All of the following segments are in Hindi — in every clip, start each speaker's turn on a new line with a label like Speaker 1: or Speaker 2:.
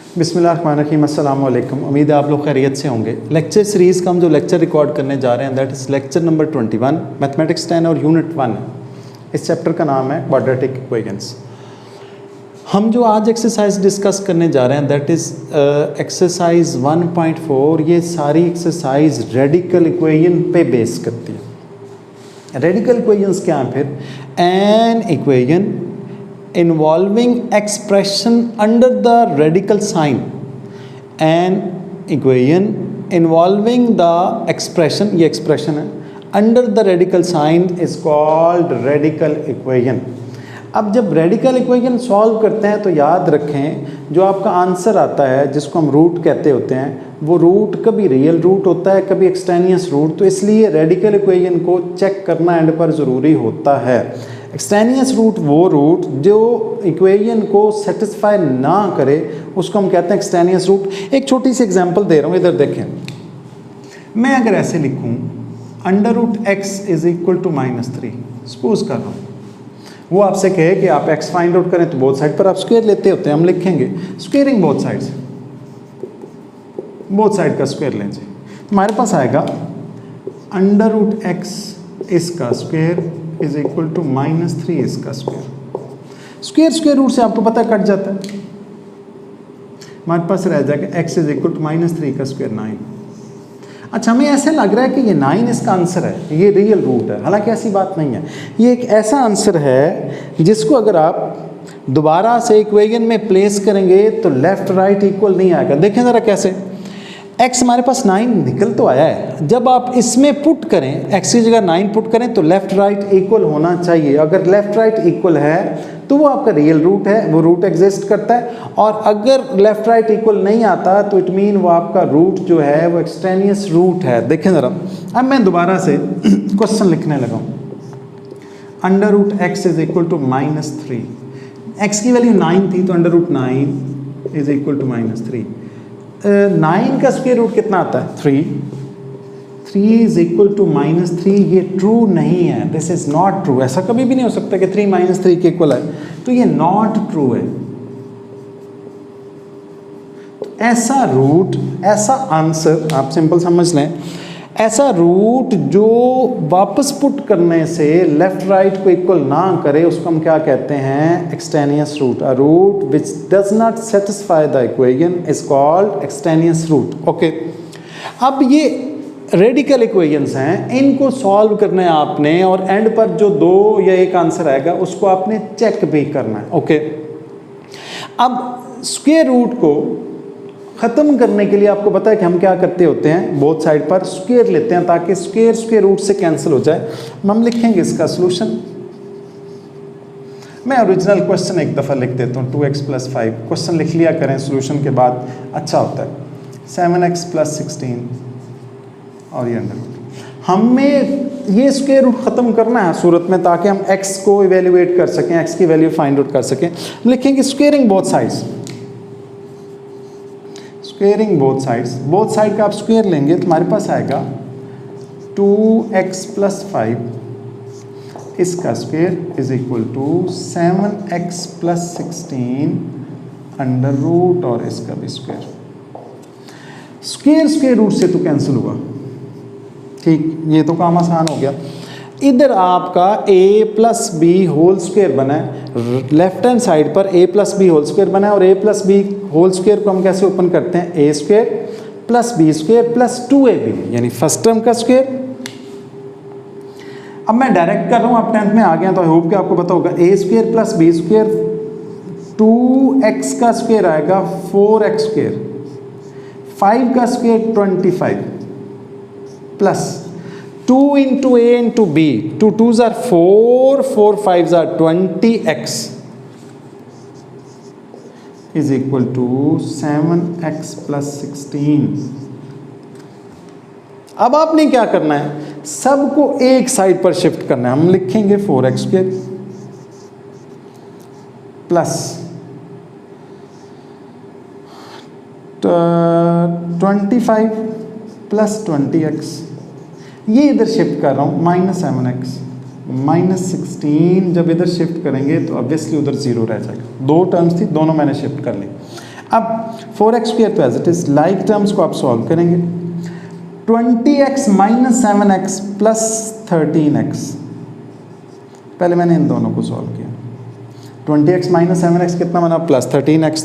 Speaker 1: बिस्मिल्लाहिर्रहमानिर्रहीम, अस्सलाम वालेकुम। उम्मीद है आप लोग खैरियत से होंगे। लेक्चर सीरीज़ का हम जो लेक्चर रिकॉर्ड करने जा रहे हैं that is lecture number 21 mathematics 10 और यूनिट 1 है। इस चैप्टर का नाम है क्वाड्रेटिक इक्वेशंस। हम जो आज एक्सरसाइज डिस्कस करने जा रहे हैं दैट इज़ एक्सरसाइज 1.4। ये सारी एक्सरसाइज रेडिकल इक्वेशन पे बेस करती है। रेडिकल इक्वेशंस क्या हैं फिर? An equation involving expression under the radical sign, an equation involving the expression, ये expression है, under the radical sign is called radical equation। अब जब रेडिकल इक्वेशन सॉल्व करते हैं तो याद रखें जो आपका आंसर आता है जिसको हम रूट कहते होते हैं वो रूट कभी रियल रूट होता है कभी एक्सटेनियस रूट। तो इसलिए रेडिकल इक्वेशन को चेक करना एंड पर ज़रूरी होता है। एक्सटेनियस रूट वो रूट जो इक्वेशन को सेटिस्फाई ना करे उसको हम कहते हैं एक्सटेनियस रूट। एक छोटी सी एग्जांपल दे रहा हूँ, इधर देखें। मैं अगर ऐसे लिखूँ under root x is equal to -3, suppose कर रहा हूँ, वो आपसे कहे कि आप x फाइंड आउट करें तो बोथ साइड पर आप स्क्वायर लेते होते हैं। हम लिखेंगे squaring both sides, both side का स्क्वायर लें जी। हमारे पास आएगा अंडर रूट एक्स इसका स्क्वायर इज इक्वल टू -3 इसका स्क्वायर। स्क्वायर स्क्वायर रूट से आपको पता कट जाता है। हमारे पास रह जाएगा x इज इक्वल टू -3 का स्क्वायर 9। अच्छा, हमें ऐसे लग रहा है कि ये 9 इसका आंसर है, ये रियल रूट है, हालांकि ऐसी बात नहीं है। ये एक ऐसा आंसर है जिसको अगर आप दोबारा से इक्वेशन में प्लेस करेंगे तो लेफ्ट राइट इक्वल नहीं आएगा। देखें ज़रा कैसे। x हमारे पास 9 निकल तो आया है, जब आप इसमें पुट करें x की जगह 9 पुट करें तो लेफ्ट राइट इक्वल होना चाहिए। अगर लेफ्ट राइट इक्वल है तो वो आपका रियल रूट है, वो रूट एग्जिस्ट करता है। और अगर लेफ्ट राइट इक्वल नहीं आता तो इट मीन वो आपका रूट जो है वो एक्सटेनियस रूट है। देखें ज़रा, अब मैं दोबारा से क्वेश्चन लिखने लगा हूँ। Under root x is equal to -3, x की वैल्यू 9 थी तो under root 9 is equal to -3। 9 का स्क्वायर रूट कितना आता है? 3 इज इक्वल टू -3। ये ट्रू नहीं है, दिस इज नॉट ट्रू। ऐसा कभी भी नहीं हो सकता कि 3 -3 के इक्वल है, तो ये नॉट ट्रू है। तो ऐसा रूट, ऐसा आंसर आप सिंपल समझ लें, ऐसा रूट जो वापस पुट करने से लेफ्ट राइट को इक्वल ना करे उसको हम क्या कहते हैं? Extraneous root. A root which does not satisfy the equation is called extraneous root. Okay, अब ये रेडिकल इक्वेशंस हैं, इनको सॉल्व करना है आपने और एंड पर जो 2 या 1 आंसर आएगा उसको आपने चेक भी करना है। ओके, अब स्क्वायर रूट को ख़त्म करने के लिए आपको पता है कि हम क्या करते होते हैं? बोथ साइड पर स्क्वायर लेते हैं ताकि स्क्वायर स्क्वायर रूट से कैंसिल हो जाए। हम लिखेंगे इसका सॉल्यूशन। मैं ओरिजिनल क्वेश्चन एक दफ़ा लिख देता हूँ, 2x + 5। क्वेश्चन लिख लिया करें सॉल्यूशन के बाद, अच्छा होता है। 7x + 16 और ये अंडर रूट। हमें ये स्क्वायर रूट ख़त्म करना है सूरत में ताकि हम x को इवेल्युएट कर सकें, x की वैल्यू फाइंड आउट कर सकें। लिखेंगे squaring both sides, squaring both sides. Both side का आप स्क्वेयर लेंगे तो हमारे पास आएगा 2x + 5 इसका square is equal to 7x + 16 under root और इसका भी स्क्वेयर। स्क्वेयर स्क्वेयर रूट से तो कैंसिल हुआ, ठीक, ये तो काम आसान हो गया। इधर आपका a + b होल स्क्वायर बना है, लेफ्ट हैंड साइड पर a + b होल स्क्वायर बना है और a + b होल स्क्वायर को हम कैसे ओपन करते हैं? a² + b² + 2ab यानी फर्स्ट टर्म का स्क्वायर। अब मैं डायरेक्ट कर रहा हूँ, आप 10th में आ गया तो आई होप कि आपको पता होगा। a² + b², 2x का स्क्वायर आएगा 4x², 5 का square 25 plus 2 into a into b, 2 2s are 4, 4 5s are 20x is equal to 7x + 16। अब आपने क्या करना है? सबको एक साइड पर शिफ्ट करना है। हम लिखेंगे 4x² प्लस 25 प्लस 20x, ये इधर शिफ्ट कर रहा हूँ -7x -16। जब इधर शिफ्ट करेंगे तो ऑब्वियसली उधर 0 रह जाएगा। 2 टर्म्स थी, दोनों मैंने शिफ्ट कर ली। अब 4x स्क्वायर तो as it is, like terms को आप सॉल्व करेंगे। 20x minus 7x plus 13x, पहले मैंने इन दोनों को सॉल्व किया। 20x माइनस 7x कितना बना, प्लस 13x।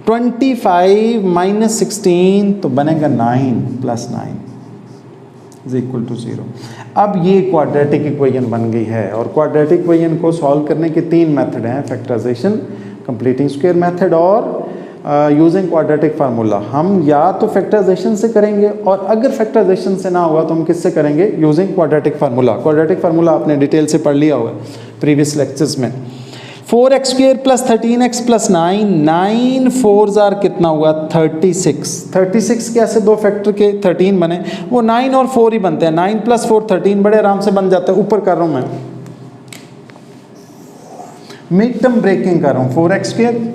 Speaker 1: 25 माइनस 16 तो बनेगा 9 प्लस 9 इज इक्वल टू 0। अब ये क्वाड्रेटिक इक्वेशन बन गई है, और क्वाड्रेटिक इक्वेशन को सॉल्व करने के 3 मेथड हैं, फैक्टराइजेशन, कंप्लीटिंग स्क्वायर मेथड और यूजिंग क्वाड्रेटिक फार्मूला। हम या तो फैक्टराइजेशन से करेंगे, और अगर फैक्टराइजेशन से ना हुआ तो हम किससे करेंगे, using quadratic formula. Quadratic formula आपने डिटेल से पढ़ लिया होगा प्रीवियस लेक्चर्स में। 4x square plus 13x plus 9, 9 4s are कितना हुआ 36। 36 के ऐसे दो फैक्टर के 13 बने, वो 9 और 4 ही बनते हैं। 9 प्लस 4 13 बड़े आराम से बन जाते हैं। ऊपर कर रहा हूं मैं, मिड टर्म ब्रेकिंग कर रहा हूं। 4x square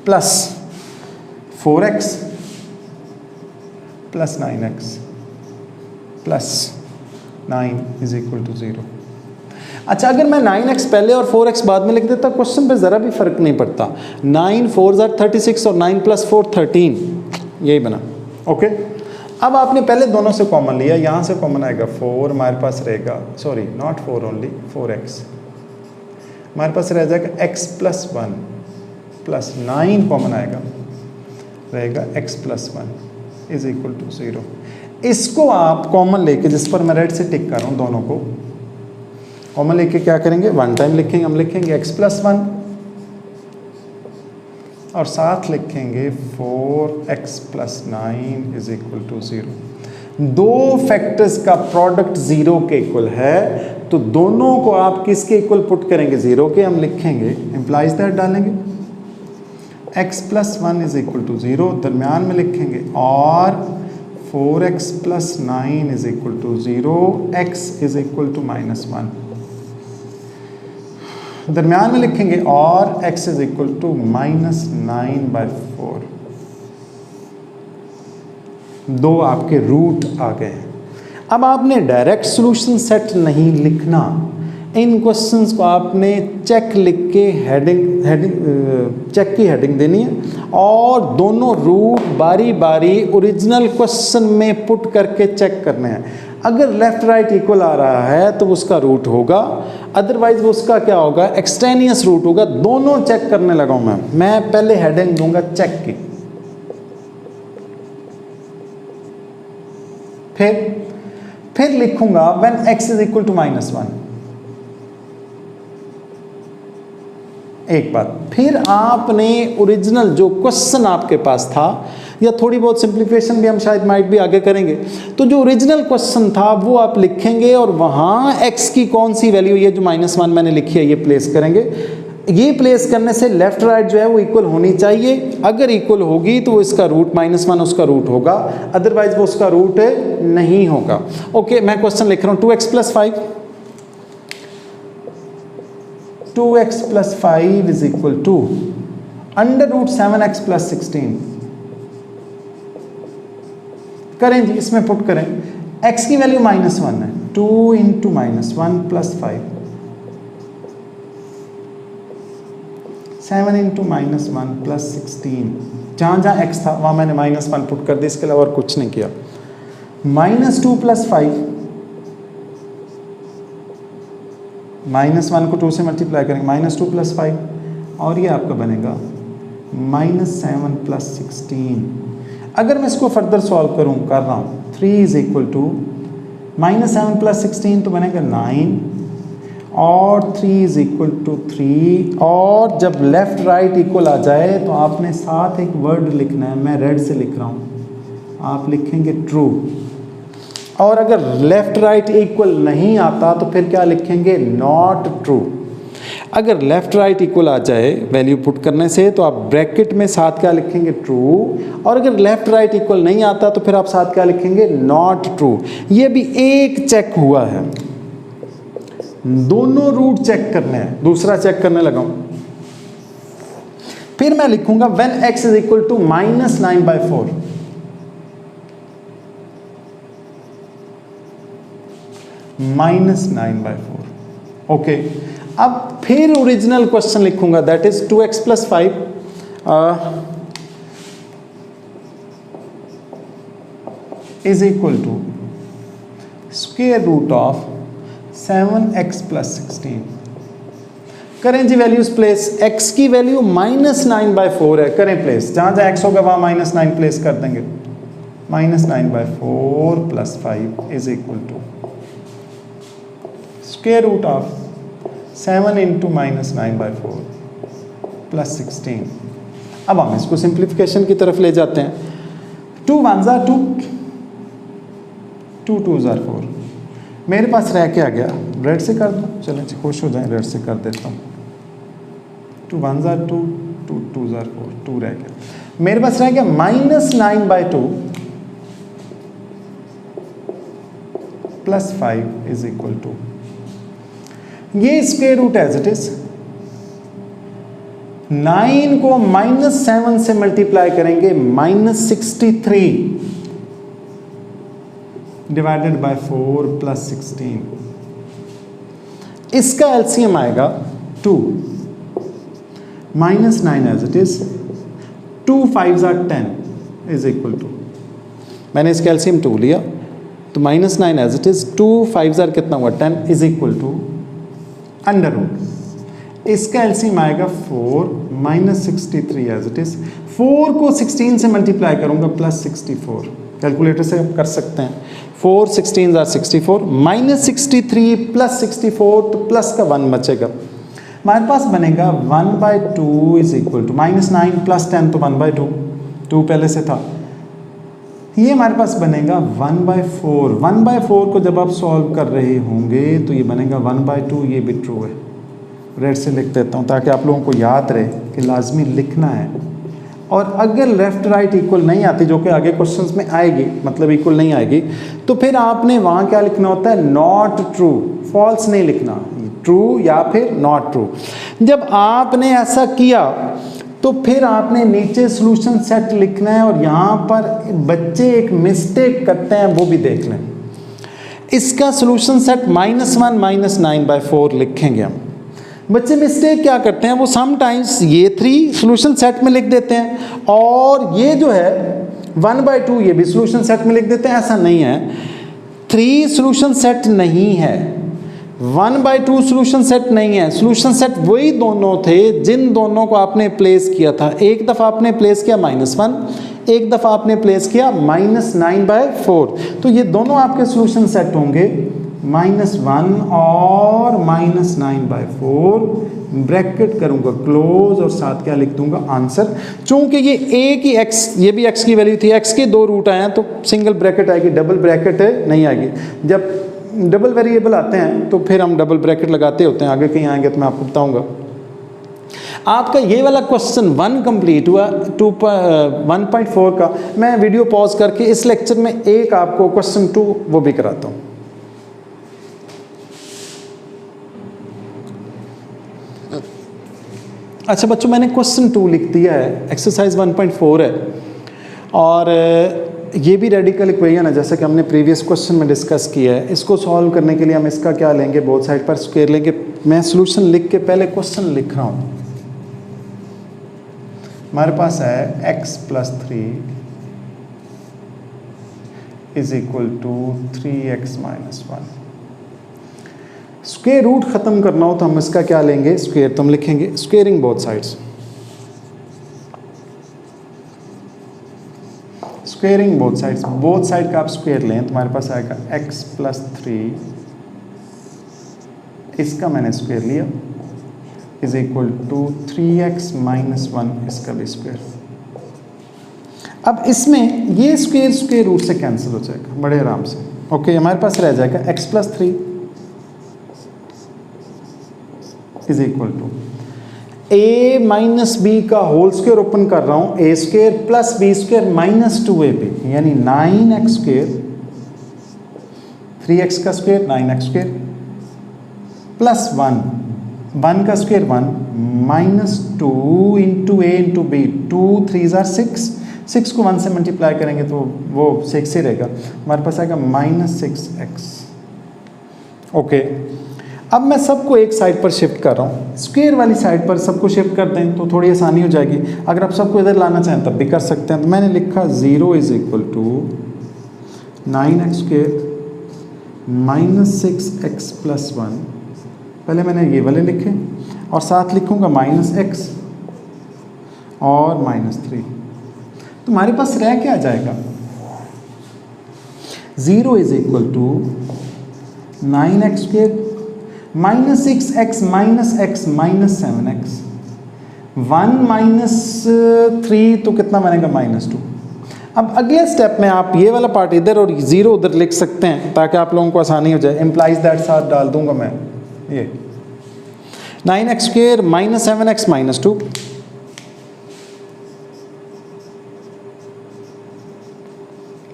Speaker 1: plus 4x plus 9x plus 9 is equal to 0। अच्छा, अगर मैं 9x पहले और 4x बाद में लिख देता, क्वेश्चन पे ज़रा भी फ़र्क नहीं पड़ता। 9 4s आर 36 और 9 प्लस 4 13, यही बना। ओके, अब आपने पहले दोनों से कॉमन लिया, यहाँ से कॉमन आएगा 4, हमारे पास रहेगा, सॉरी नॉट 4 ओनली, 4x, हमारे पास रह जाएगा x प्लस 1 प्लस 9 कॉमन आएगा, रहेगा x plus 1 is equal to 0। इसको आप कॉमन लेके, जिस पर मैं रेड से टिक कर रहा हूँ, दोनों को कॉमन लेके क्या करेंगे, वन टाइम लिखेंगे, हम लिखेंगे x प्लस 1 और साथ लिखेंगे 4x plus 9 is equal to 0। दो फैक्टर्स का प्रोडक्ट 0 के इक्वल है, तो दोनों को आप किसके इक्वल पुट करेंगे, 0 के। हम लिखेंगे इम्प्लाइज दैट, डालेंगे x plus 1 is equal to 0, दरमियान में लिखेंगे और 4x plus 9 is equal to 0, x is equal to minus 1, दरमियान में लिखेंगे और x is equal to minus 9/4। दो आपके रूट आ गए हैं। अब आपने डायरेक्ट सॉल्यूशन सेट नहीं लिखना, इन क्वेश्चंस को आपने चेक लिख के चेक की हेडिंग देनी है, और दोनों रूट बारी बारी ओरिजिनल क्वेश्चन में पुट करके चेक करने हैं। अगर लेफ्ट राइट इक्वल आ रहा है तो उसका रूट होगा, अदरवाइज वो उसका क्या होगा, एक्सटेनियस रूट होगा। दोनों चेक करने लगा हूं मैं पहले हेडिंग दूंगा चेक की, फिर लिखूंगा when x is equal to minus 1। एक बात, फिर आपने ओरिजिनल जो क्वेश्चन आपके पास था, या थोड़ी बहुत सिंप्लीफिकेशन भी हम शायद माइट भी आगे करेंगे, तो जो ओरिजिनल क्वेश्चन था वो आप लिखेंगे, और वहाँ x की कौन सी वैल्यू, ये जो -1 मैंने लिखी है, ये प्लेस करेंगे। ये प्लेस करने से लेफ्ट राइट जो है वो इक्वल होनी चाहिए। अगर इक्वल होगी तो इसका रूट -1 उसका रूट होगा, अदरवाइज वो उसका रूट नहीं होगा। ओके, मैं क्वेश्चन लिख रहा हूँ 2x plus 5, 2x plus 5 is equal to under root 7x plus 16। करें जी, इसमें पुट करें, x की वैल्यू -1 है, 2 इंटू -1 प्लस 5, 7 इंटू -1 प्लस 16। जहाँ जहाँ x था वहाँ मैंने -1 पुट कर दिया, इसके अलावा और कुछ नहीं किया। -2 प्लस 5, -1 को 2 से मल्टीप्लाई करेंगे, -2 प्लस 5, और ये आपका बनेगा -7 प्लस 16। अगर मैं इसको फर्दर सॉल्व करूँ, कर रहा हूँ, 3 इज इक्वल टू -7 प्लस 16 तो बनेगा 9, और 3 इज इक्वल टू 3। और जब लेफ्ट राइट इक्वल आ जाए तो आपने साथ एक वर्ड लिखना है, मैं रेड से लिख रहा हूँ, आप लिखेंगे ट्रू। और अगर लेफ्ट राइट इक्वल नहीं आता तो फिर क्या लिखेंगे, नॉट ट्रू। अगर लेफ्ट राइट इक्वल आ जाए वैल्यू पुट करने से, तो आप ब्रैकेट में साथ क्या लिखेंगे, ट्रू। और अगर लेफ्ट राइट इक्वल नहीं आता तो फिर आप साथ क्या लिखेंगे, नॉट ट्रू। ये भी एक चेक हुआ है, दोनों रूट चेक करने हैं, दूसरा चेक करने लगा हूं। फिर मैं लिखूंगा when x is equal to -9/4, -9/4। Okay, अब फिर ओरिजिनल क्वेश्चन लिखूंगा, that is 2x plus 5 is equal to square root of 7x plus 16। करें जी वैल्यूज प्लेस, x की वैल्यू -9/4 है, करें प्लेस, जहां जहां x होगा वहां -9 प्लेस कर देंगे। -9/4 plus 5 is equal to square root of 7 into -9/4 plus 16। अब हम इसको सिंप्लीफिकेशन की तरफ ले जाते हैं। 2 1s are 2, 2 2s are 4। मेरे पास रह के आ गया, रेड से कर दो, चलें जी खुश हो जाएं, रेड से कर देता हूँ। 2 1s are 2, 2 2s are 4, 2 रह गया। मेरे पास रह गया -9/2 प्लस 5 इज इक्वल टू, ये square root as it is, 9 को -7 से मल्टीप्लाई करेंगे, -63 डिवाइडेड बाय 4 प्लस 16। इसका एलसीएम आएगा 2, -9 as it is, 2 5s are 10 is equal to, मैंने इसका एलसीएम 2 लिया तो -9 as it is, 2 5s are कितना हुआ 10 is equal to under root, इसका एलसीएम आएगा 4 -63 एज इट इज, 4 को 16 से मल्टीप्लाई करूंगा प्लस 64, कैलकुलेटर से आप कर सकते हैं, 4 16s are 64, -63 प्लस 64 तो प्लस का 1 बचेगा, हमारे पास बनेगा 1/2 इज इक्वल टू -9 प्लस 10 तो 1/2, 2 पहले से था, ये हमारे पास बनेगा 1/4। 1/4 को जब आप सॉल्व कर रहे होंगे तो ये बनेगा 1/2, ये भी ट्रू है, रेड से लिख देता हूँ ताकि आप लोगों को याद रहे कि लाजमी लिखना है। और अगर लेफ्ट राइट इक्वल नहीं आती, जो कि आगे क्वेश्चंस में आएगी, मतलब इक्वल नहीं आएगी, तो फिर आपने वहाँ क्या लिखना होता है, नॉट ट्रू, फॉल्स नहीं लिखना, ट्रू या फिर नॉट ट्रू। जब आपने ऐसा किया तो फिर आपने नीचे सॉल्यूशन सेट लिखना है, और यहाँ पर बच्चे एक मिस्टेक करते हैं वो भी देख लें। इसका सॉल्यूशन सेट -1 -9/4 लिखेंगे हम। बच्चे मिस्टेक क्या करते हैं, वो समटाइम्स ये 3 सॉल्यूशन सेट में लिख देते हैं, और ये जो है 1/2 ये भी सॉल्यूशन सेट में लिख देते हैं। ऐसा नहीं है, 3 सॉल्यूशन सेट नहीं है, 1/2 सॉल्यूशन सेट नहीं है। सॉल्यूशन सेट वही दोनों थे जिन दोनों को आपने प्लेस किया था, एक दफ़ा आपने प्लेस किया -1, एक दफ़ा आपने प्लेस किया -9/4, तो ये दोनों आपके सॉल्यूशन सेट होंगे -1 और -9/4, ब्रैकेट करूंगा क्लोज और साथ क्या लिख दूंगा, आंसर। चूंकि ये एक ही x, ये भी x की वैल्यू थी, x के 2 रूट आए हैं तो सिंगल ब्रैकेट आएगी, डबल ब्रैकेट नहीं आएगी। जब डबल वेरिएबल आते हैं तो फिर हम डबल ब्रैकेट लगाते होते हैं, आगे कहीं आएंगे तो मैं आपको बताऊंगा। आपका ये वाला क्वेश्चन 1 कंप्लीट हुआ, 1.4 का। मैं वीडियो पॉज करके इस लेक्चर में एक आपको क्वेश्चन 2 वो भी कराता हूँ। अच्छा बच्चों, मैंने क्वेश्चन 2 लिख दिया है, एक्सरसाइज 1.4 है, और ये भी रेडिकल इक्वेशन है जैसे कि हमने प्रीवियस क्वेश्चन में डिस्कस किया है। इसको सॉल्व करने के लिए हम इसका क्या लेंगे, बोथ साइड पर स्क्वायर लेंगे। मैं सॉल्यूशन लिख के पहले क्वेश्चन लिख रहा हूँ। हमारे पास है x + 3 is equal to 3x - 1। Square root ख़त्म करना हो तो हम इसका क्या लेंगे, स्क्वायर। तो हम लिखेंगे squaring both sides, squaring both sides, both side का आप स्क्वायर लें तो हमारे पास आएगा x + 3, इसका मैंने स्क्वायर लिया, इज इक्वल टू 3x - 1, इसका भी स्क्वायर। अब इसमें ये स्क्वायर स्क्वायर रूट से कैंसिल हो जाएगा बड़े आराम से। ओके, हमारे पास रह जाएगा x + 3 is equal to a - b का होल स्क्वायर ओपन कर रहा हूँ, a² + b² - 2ab, यानी 9x², 3x का स्क्वायर 9x² प्लस 1, 1 का square 1 -2 × a × b, 2 3s are 6, 6 को 1 से मल्टीप्लाई करेंगे तो वो 6 ही रहेगा। हमारे पास आएगा -6x। ओके, अब मैं सबको एक साइड पर शिफ्ट कर रहा हूँ, स्क्वायर वाली साइड पर सबको शिफ्ट कर दें तो थोड़ी आसानी हो जाएगी। अगर आप सबको इधर लाना चाहें तब भी कर सकते हैं। तो मैंने लिखा 0 is equal to 9x² minus 6x plus 1। पहले मैंने ये वाले लिखे और साथ लिखूँगा -x और -3। तुम्हारे पास रह क्या आ जाएगा? 0 is equal to 9x² minus 6x minus x minus 7x, 1 - 3 तो कितना बनेगा? -2। अब अगले स्टेप में आप ये वाला पार्ट इधर और 0 उधर लिख सकते हैं ताकि आप लोगों को आसानी हो जाए। इम्प्लाइज दैट साथ डाल दूंगा मैं, ये 9x² minus 7x minus 2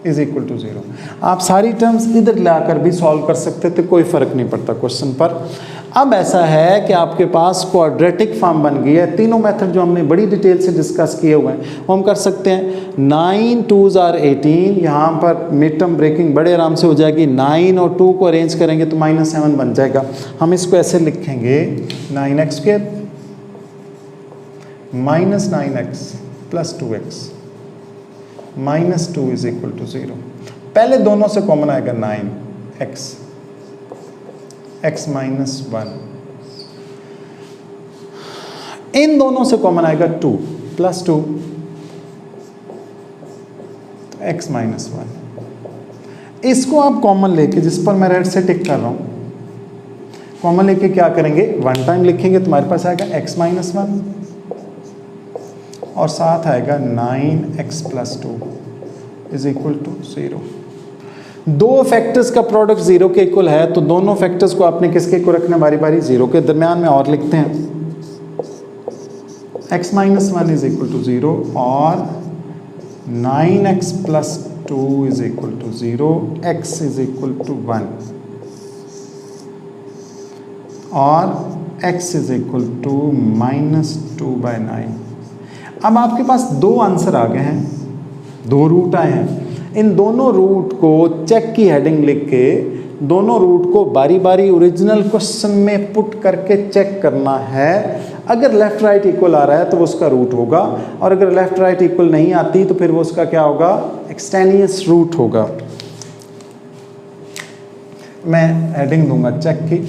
Speaker 1: is equal to 0। आप सारी टर्म्स इधर लाकर भी सॉल्व कर सकते थे, कोई फ़र्क नहीं पड़ता क्वेश्चन पर। अब ऐसा है कि आपके पास क्वाड्रेटिक फॉर्म बन गई है। तीनों मेथड जो हमने बड़ी डिटेल से डिस्कस किए हुए हैं वो हम कर सकते हैं। 9 2s are 18, यहाँ पर मिड टर्म ब्रेकिंग बड़े आराम से हो जाएगी। 9 और 2 को अरेंज करेंगे तो -7 बन जाएगा। हम इसको ऐसे लिखेंगे 9x² minus 9x plus 2x -2 is equal to 0। पहले दोनों से कॉमन आएगा 9x, x माइनस 1, इन दोनों से कॉमन आएगा 2 प्लस 2 x माइनस 1। इसको आप कॉमन लेके, जिस पर मैं रेड से टिक कर रहा हूं, कॉमन लेके क्या करेंगे? 1 टाइम लिखेंगे, तुम्हारे पास आएगा x माइनस 1 और साथ आएगा 9x plus 2 is equal to 0। दो फैक्टर्स का प्रोडक्ट 0 के इक्वल है तो दोनों फैक्टर्स को आपने किसके को रखना? बारी बारी 0 के दरमियान में। और लिखते हैं x minus 1 is equal to 0 और 9x plus 2 is equal to 0, x is equal to 1 और x इज इक्वल टू -2/9। अब आपके पास दो आंसर आ गए हैं, दो रूट आए हैं। इन दोनों रूट को चेक की हेडिंग लिख के दोनों रूट को बारी बारी ओरिजिनल क्वेश्चन में पुट करके चेक करना है। अगर लेफ्ट राइट इक्वल आ रहा है तो वो उसका रूट होगा, और अगर लेफ्ट राइट इक्वल नहीं आती तो फिर वो उसका क्या होगा? एक्सटेनियस रूट होगा। मैं हेडिंग दूंगा चेक की।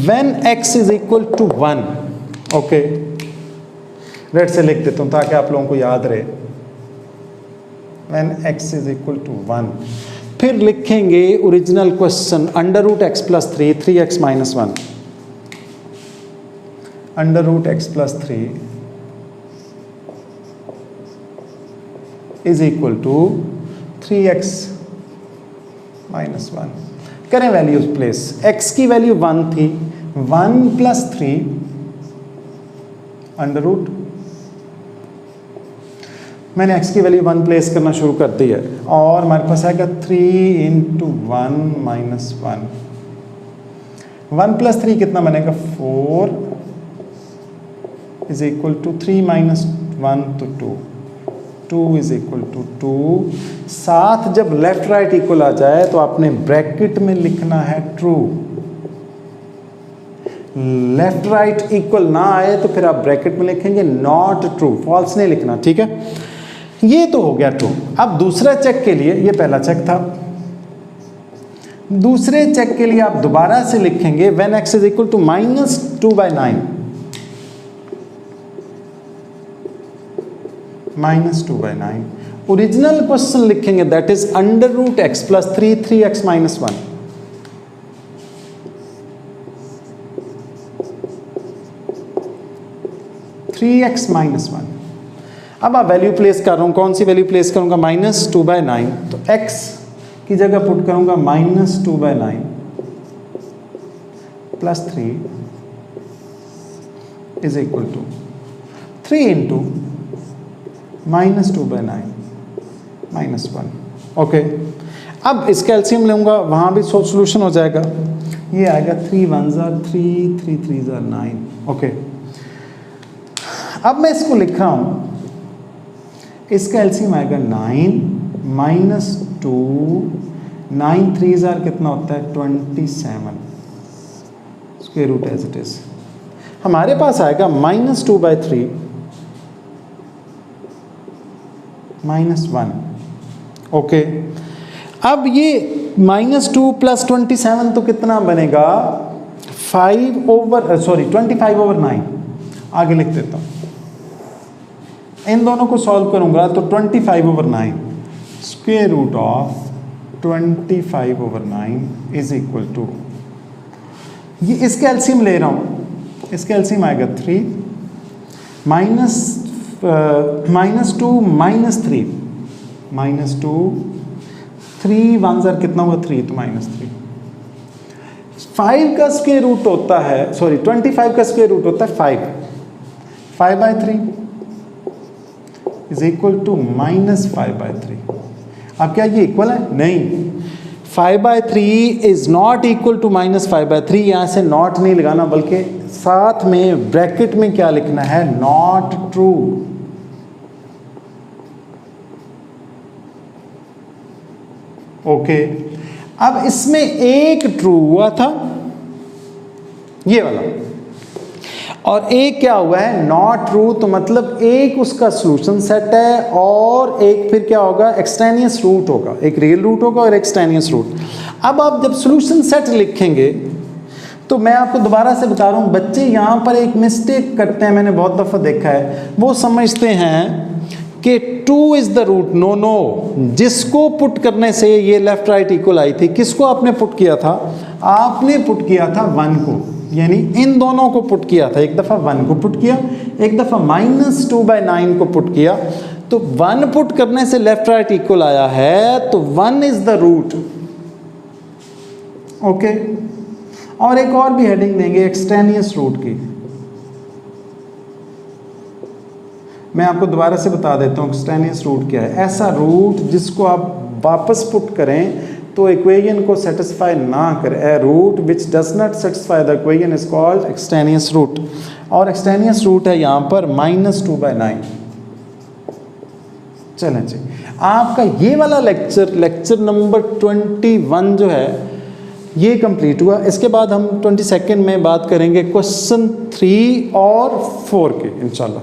Speaker 1: When x is equal to 1, okay, red से लिख देता हूं ताकि आप लोगों को याद रहे। When x is equal to 1, फिर लिखेंगे original question √x plus 3, 3x minus 1, √x plus 3 is equal to 3x minus 1। करें वैल्यूज प्लेस। x की वैल्यू 1 थी, 1 प्लस 3 √ मैंने x की वैल्यू 1 प्लेस करना शुरू कर दी है और हमारे पास आएगा 3 × 1 माइनस 1। 1 प्लस 3 कितना बनेगा? 4 इज इक्वल टू 3 माइनस 1 तो 2 इज इक्वल टू 2। साथ जब लेफ्ट राइट इक्वल आ जाए तो आपने ब्रैकेट में लिखना है ट्रू। लेफ्ट राइट इक्वल ना आए तो फिर आप ब्रैकेट में लिखेंगे नॉट ट्रू, फॉल्स नहीं लिखना, ठीक है। ये तो हो गया ट्रू। अब दूसरे चेक के लिए, ये पहला चेक था, दूसरे चेक के लिए आप दोबारा से लिखेंगे when x is equal to -2/9, -2/9। Original question लिखेंगे that is √x plus 3, 3x minus 1। (3x minus 1). अब आप वैल्यू प्लेस कर रहा हूं, कौन सी वैल्यू प्लेस करूंगा? -2/9, तो x की जगह पुट करूंगा -2/9 plus 3 is equal to 3 × -2/9 minus 1। Okay, अब इसका एलसीएम लूंगा, वहां भी सोल्यूशन हो जाएगा। ये आएगा 3 1s are 3, 3 3s are 9। Okay, अब मैं इसको लिख रहा हूं, इसका एलसीएम आएगा 9 - 2 9 3 जार कितना होता है 27, square root as it is. हमारे पास आएगा -2/3 -1। ओके, अब ये -2 + 27 तो कितना बनेगा 25/9। आगे लिख देता हूँ, इन दोनों को सॉल्व करूंगा तो 25/9 square root of 25/9 is equal to, ये इसके एलसीएम ले रहा हूँ, इसके एलसीएम आएगा 3 -2 3 1 जार कितना हुआ 3, तो -3। 5 का स्क्वायर रूट होता है, सॉरी 25 का स्क्वायर रूट होता है 5/3 इज इक्वल टू -5/3। अब क्या ये इक्वल है? नहीं, 5/3 इज नॉट इक्वल टू -5/3। यहां से नॉट नहीं लगाना, बल्कि साथ में ब्रैकेट में क्या लिखना है, नॉट ट्रू। ओके, अब इसमें एक ट्रू हुआ था ये वाला, और एक क्या हुआ है नॉट ट्रू, तो मतलब एक उसका सॉल्यूशन सेट है और एक फिर क्या होगा एक्सटेनियस रूट होगा, एक रियल रूट होगा और एक्सटेनियस रूट। अब आप जब सॉल्यूशन सेट लिखेंगे तो मैं आपको दोबारा से बता रहा हूँ, बच्चे यहाँ पर एक मिस्टेक करते हैं, मैंने बहुत दफ़ा देखा है, वो समझते हैं कि 2 इज द रूट। नो, जिसको पुट करने से ये लेफ्ट राइट इक्वल आई थी, किसको आपने पुट किया था? आपने पुट किया था 1 को, यानी इन दोनों को पुट किया था। एक दफ़ा 1 को पुट किया, एक दफ़ा -2/9 को पुट किया, तो 1 पुट करने से लेफ्ट राइट इक्वल आया है, तो 1 इज द रूट। ओके, और एक और भी हेडिंग देंगे एक्सटेनियस रूट की। मैं आपको दोबारा से बता देता हूँ एक्सटेनियस रूट क्या है। ऐसा रूट जिसको आप वापस पुट करें तो इक्वेशन को सेटिस्फाई ना करे, a root which does not satisfy the equation is called extraneous root. और एक्सटेनियस रूट है यहाँ पर -2/9। चलें जी, आपका ये वाला लेक्चर नंबर 21 जो है ये कंप्लीट हुआ। इसके बाद हम 22 में बात करेंगे क्वेश्चन 3 और 4 के इंशाल्लाह।